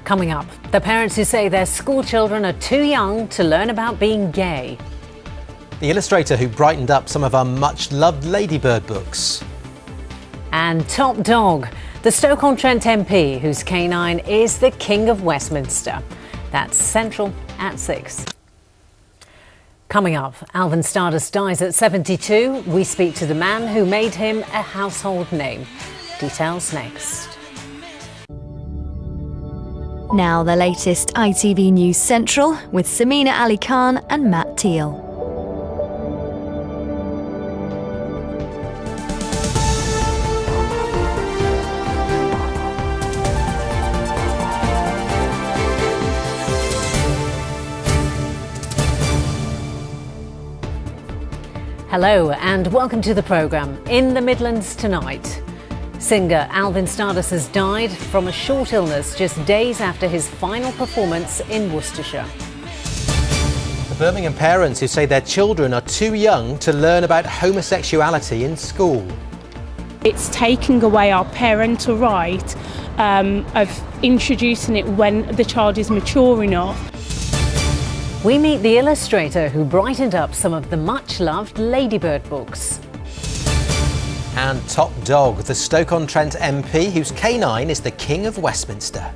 Coming up, the parents who say their school children are too young to learn about being gay. The illustrator who brightened up some of our much-loved Ladybird books. And Top Dog, the Stoke-on-Trent MP whose canine is the King of Westminster. That's Central at 6. Coming up, Alvin Stardust dies at 72. We speak to the man who made him a household name. Details next. Now the latest ITV News Central with Samina Ali Khan and Matt Teal. Hello and welcome to the programme. In the Midlands tonight, singer Alvin Stardust has died from a short illness just days after his final performance in Worcestershire. The Birmingham parents who say their children are too young to learn about homosexuality in school. It's taking away our parental right of introducing it when the child is mature enough. We meet the illustrator who brightened up some of the much-loved Ladybird books. And Top Dog, the Stoke-on-Trent MP whose canine is the King of Westminster.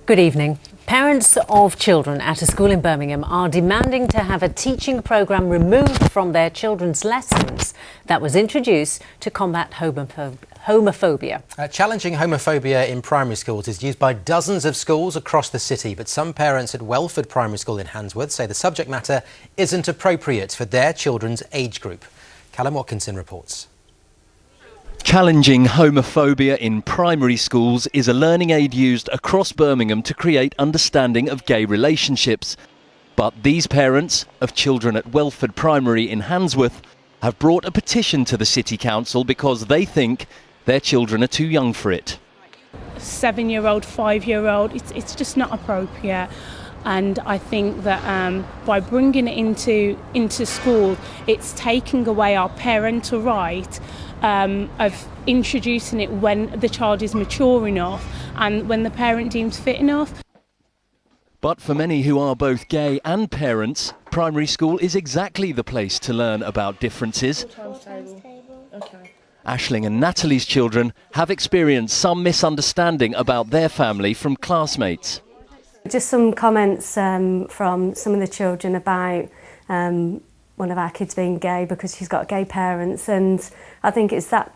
Good evening. Parents of children at a school in Birmingham are demanding to have a teaching programme removed from their children's lessons that was introduced to combat homophobia. Challenging homophobia in primary schools is used by dozens of schools across the city, but some parents at Welford Primary School in Handsworth say the subject matter isn't appropriate for their children's age group. Callum Watkinson reports. Challenging homophobia in primary schools is a learning aid used across Birmingham to create understanding of gay relationships. But these parents of children at Welford Primary in Handsworth have brought a petition to the City Council because they think their children are too young for it. 7-year-old, 5-year-old, it's just not appropriate. And I think that by bringing it into school, it's taking away our parental right of introducing it when the child is mature enough and when the parent deems fit enough. But for many who are both gay and parents, primary school is exactly the place to learn about differences. Aisling and Natalie's children have experienced some misunderstanding about their family from classmates. Just some comments from some of the children about one of our kids being gay because she's got gay parents, and I think it's that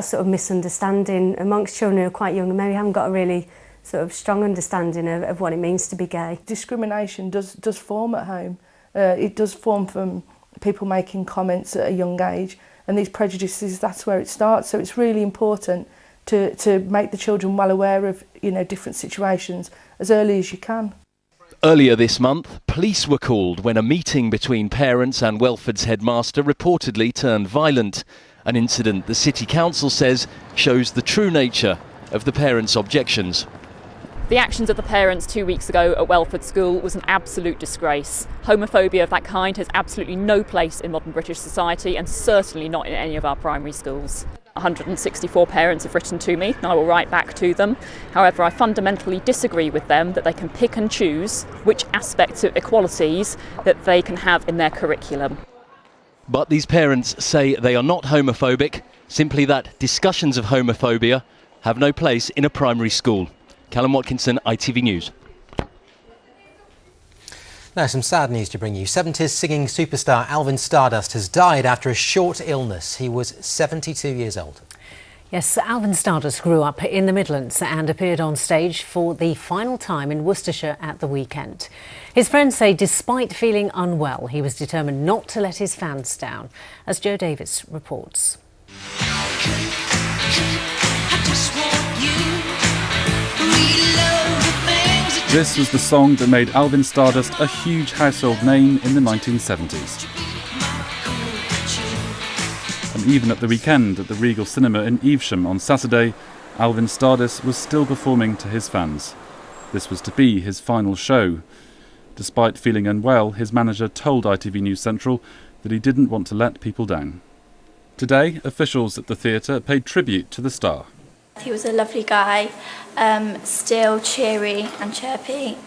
sort of misunderstanding amongst children who are quite young and maybe haven't got a really sort of strong understanding of what it means to be gay. Discrimination does form at home. It does form from people making comments at a young age, and these prejudices, that's where it starts. So it's really important to make the children well aware of different situations as early as you can. Earlier this month, police were called when a meeting between parents and Welford's headmaster reportedly turned violent. An incident the City Council says shows the true nature of the parents' objections. The actions of the parents 2 weeks ago at Welford School was an absolute disgrace. Homophobia of that kind has absolutely no place in modern British society and certainly not in any of our primary schools. 164 parents have written to me and I will write back to them. However, I fundamentally disagree with them that they can pick and choose which aspects of equalities that they can have in their curriculum. But these parents say they are not homophobic, simply that discussions of homophobia have no place in a primary school. Callum Watkinson, ITV News. Now, some sad news to bring you. 70s singing superstar Alvin Stardust has died after a short illness. He was 72 years old. Yes, Alvin Stardust grew up in the Midlands and appeared on stage for the final time in Worcestershire at the weekend. His friends say despite feeling unwell, he was determined not to let his fans down, as Joe Davis reports. This was the song that made Alvin Stardust a huge household name in the 1970s. And even at the weekend at the Regal Cinema in Evesham on Saturday, Alvin Stardust was still performing to his fans. This was to be his final show. Despite feeling unwell, his manager told ITV News Central that he didn't want to let people down. Today, officials at the theatre paid tribute to the star. He was a lovely guy, still cheery and chirpy,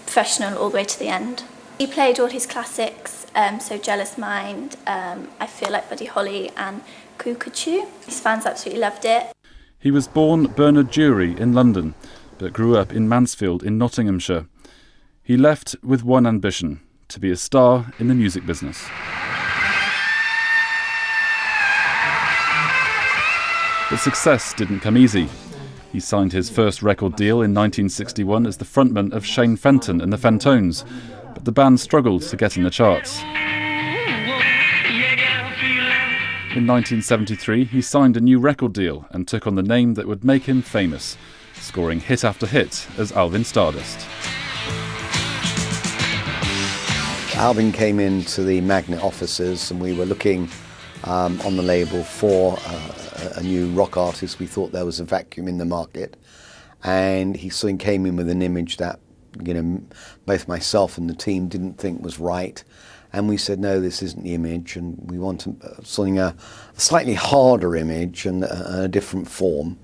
professional all the way to the end. He played all his classics, so Jealous Mind, I Feel Like Buddy Holly and Cuckoo. His fans absolutely loved it. He was born Bernard Jury in London, but grew up in Mansfield in Nottinghamshire. He left with one ambition, to be a star in the music business. But success didn't come easy. He signed his first record deal in 1961 as the frontman of Shane Fenton and the Fentones, but the band struggled to get in the charts. In 1973, he signed a new record deal and took on the name that would make him famous, scoring hit after hit as Alvin Stardust. Alvin came into the Magnet offices and we were looking on the label for a new rock artist. We thought there was a vacuum in the market, and he soon came in with an image that, you know, both myself and the team didn't think was right, and we said, no, this isn't the image, and we want something a slightly harder image and a different form.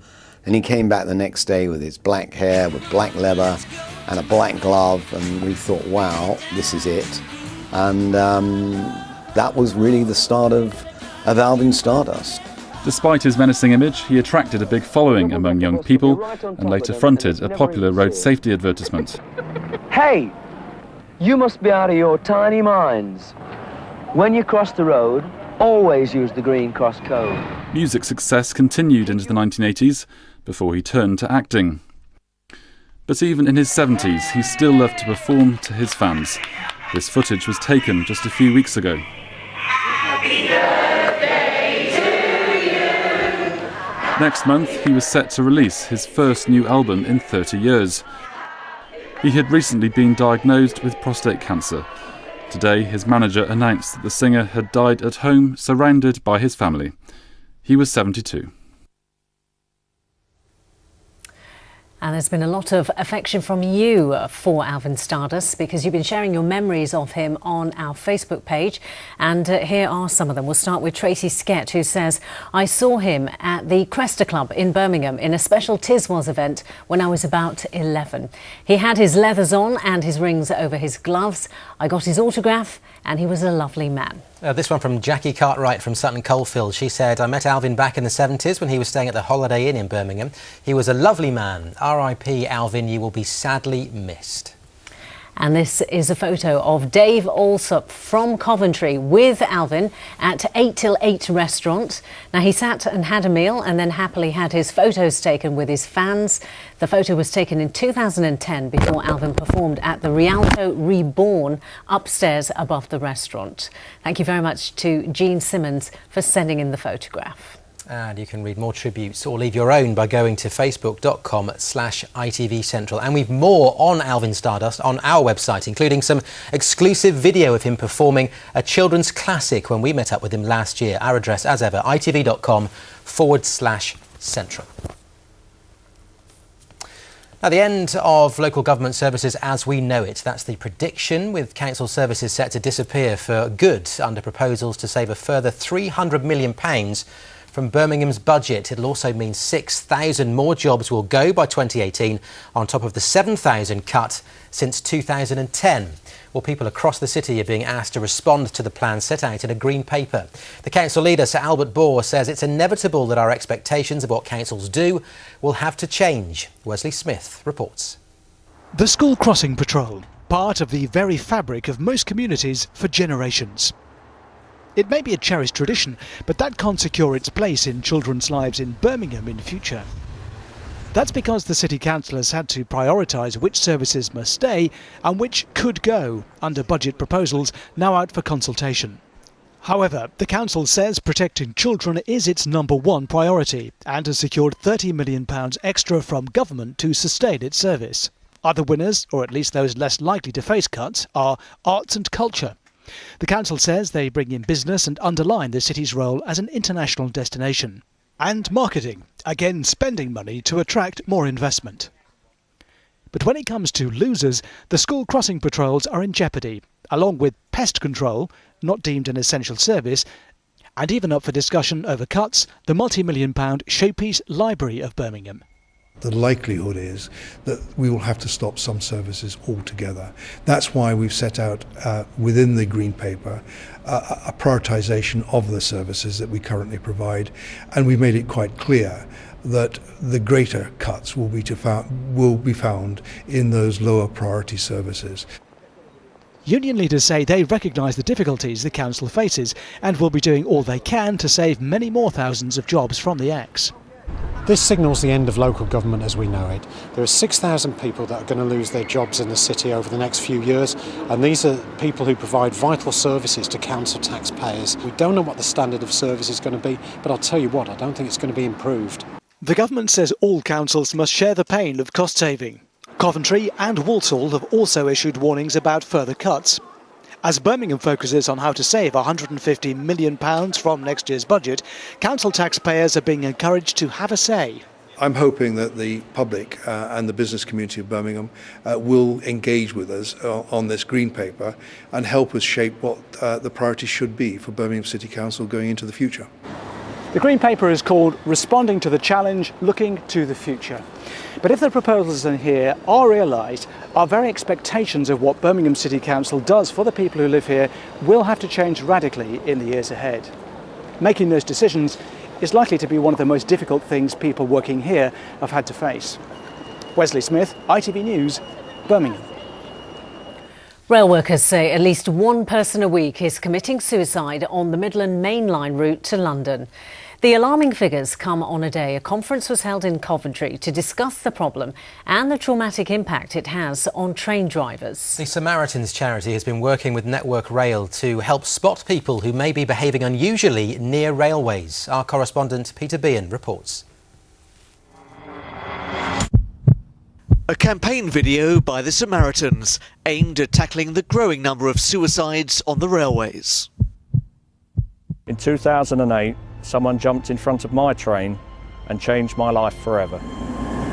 And he came back the next day with his black hair, with black leather and a black glove, and we thought, wow, this is it. And that was really the start of Alvin Stardust. Despite his menacing image, he attracted a big following among young people and later fronted a popular road safety advertisement. Hey, you must be out of your tiny minds. When you cross the road, always use the green cross code. Music success continued into the 1980s before he turned to acting. But even in his 70s, he still loved to perform to his fans. This footage was taken just a few weeks ago. Next month, he was set to release his first new album in 30 years. He had recently been diagnosed with prostate cancer. Today, his manager announced that the singer had died at home, surrounded by his family. He was 72. And there's been a lot of affection from you for Alvin Stardust, because you've been sharing your memories of him on our Facebook page. And here are some of them. We'll start with Tracy Skett, who says, I saw him at the Cresta Club in Birmingham in a special Tiswas event when I was about 11. He had his leathers on and his rings over his gloves. I got his autograph and he was a lovely man. This one from Jackie Cartwright from Sutton Coldfield. She said, I met Alvin back in the 70s when he was staying at the Holiday Inn in Birmingham. He was a lovely man. R.I.P. Alvin, you will be sadly missed. And this is a photo of Dave Alsop from Coventry with Alvin at 8 till 8 restaurant. Now, he sat and had a meal and then happily had his photos taken with his fans. The photo was taken in 2010 before Alvin performed at the Rialto Reborn upstairs above the restaurant. Thank you very much to Jean Simmons for sending in the photograph. And you can read more tributes or leave your own by going to facebook.com/ITV Central. And we've more on Alvin Stardust on our website, including some exclusive video of him performing a children's classic when we met up with him last year. Our address, as ever, itv.com/central. Now, the end of local government services as we know it. That's the prediction, with council services set to disappear for good under proposals to save a further £300 million from Birmingham's budget. It'll also mean 6,000 more jobs will go by 2018, on top of the 7,000 cut since 2010. Well, people across the city are being asked to respond to the plan set out in a green paper. The council leader, Sir Albert Bohr, says it's inevitable that our expectations of what councils do will have to change. Wesley Smith reports. The school crossing patrol, part of the very fabric of most communities for generations. It may be a cherished tradition, but that can't secure its place in children's lives in Birmingham in future. That's because the city councillors had to prioritise which services must stay and which could go under budget proposals now out for consultation. However, the council says protecting children is its #1 priority and has secured £30 million extra from government to sustain its service. Other winners, or at least those less likely to face cuts, are arts and culture. The council says they bring in business and underline the city's role as an international destination. And marketing, again spending money to attract more investment. But when it comes to losers, the school crossing patrols are in jeopardy, along with pest control, not deemed an essential service, and even up for discussion over cuts, the multi-million-pound showpiece library of Birmingham. The likelihood is that we will have to stop some services altogether. That's why we've set out within the Green Paper a prioritisation of the services that we currently provide, and we've made it quite clear that the greater cuts will be found in those lower priority services. Union leaders say they recognise the difficulties the council faces and will be doing all they can to save many more thousands of jobs from the axe. This signals the end of local government as we know it. There are 6,000 people that are going to lose their jobs in the city over the next few years, and these are people who provide vital services to council taxpayers. We don't know what the standard of service is going to be, but I'll tell you what, I don't think it's going to be improved. The government says all councils must share the pain of cost saving. Coventry and Walsall have also issued warnings about further cuts. As Birmingham focuses on how to save £150 million from next year's budget, council taxpayers are being encouraged to have a say. I'm hoping that the public and the business community of Birmingham will engage with us on this Green Paper and help us shape what the priorities should be for Birmingham City Council going into the future. The Green Paper is called Responding to the Challenge, Looking to the Future. But if the proposals in here are realised, our very expectations of what Birmingham City Council does for the people who live here will have to change radically in the years ahead. Making those decisions is likely to be one of the most difficult things people working here have had to face. Wesley Smith, ITV News, Birmingham. Rail workers say at least one person a week is committing suicide on the Midland Main Line route to London. The alarming figures come on a day a conference was held in Coventry to discuss the problem and the traumatic impact it has on train drivers. The Samaritans charity has been working with Network Rail to help spot people who may be behaving unusually near railways. Our correspondent Peter Behan reports. A campaign video by the Samaritans aimed at tackling the growing number of suicides on the railways. In 2008, someone jumped in front of my train and changed my life forever.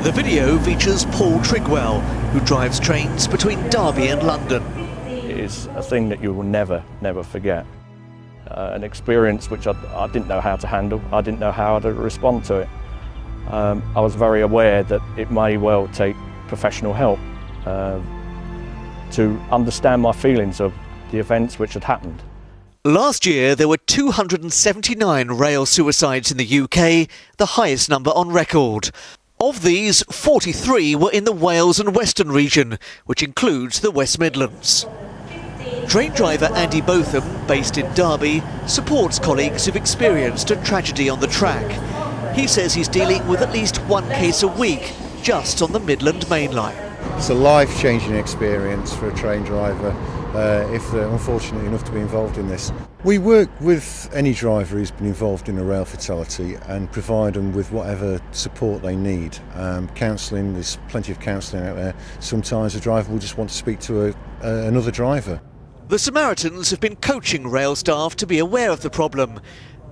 The video features Paul Trigwell, who drives trains between Derby and London. It is a thing that you will never forget. An experience which I didn't know how to handle. I didn't know how to respond to it. I was very aware that it may well take professional help to understand my feelings of the events which had happened. Last year there were 279 rail suicides in the UK, the highest number on record. Of these, 43 were in the Wales and Western region, which includes the West Midlands. Train driver Andy Botham, based in Derby, supports colleagues who've experienced a tragedy on the track. He says he's dealing with at least one case a week, just on the Midland Main Line. It's a life-changing experience for a train driver if they're unfortunate enough to be involved in this. We work with any driver who's been involved in a rail fatality and provide them with whatever support they need. Counselling, there's plenty of counselling out there. Sometimes a driver will just want to speak to another driver. The Samaritans have been coaching rail staff to be aware of the problem.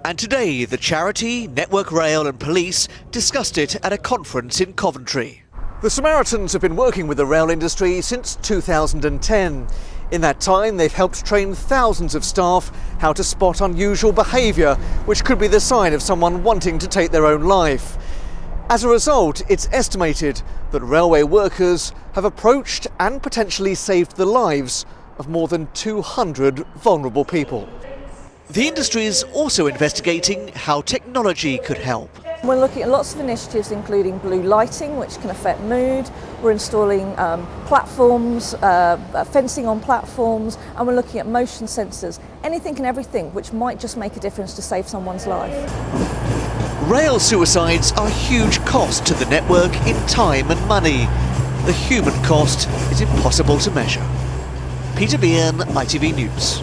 And today, the charity, Network Rail and police discussed it at a conference in Coventry. The Samaritans have been working with the rail industry since 2010. In that time, they've helped train thousands of staff how to spot unusual behaviour, which could be the sign of someone wanting to take their own life. As a result, it's estimated that railway workers have approached and potentially saved the lives of more than 200 vulnerable people. The industry is also investigating how technology could help. We're looking at lots of initiatives including blue lighting, which can affect mood. We're installing platforms, fencing on platforms, and we're looking at motion sensors, anything and everything which might just make a difference to save someone's life. Rail suicides are a huge cost to the network in time and money. The human cost is impossible to measure. Peter Behan, ITV News.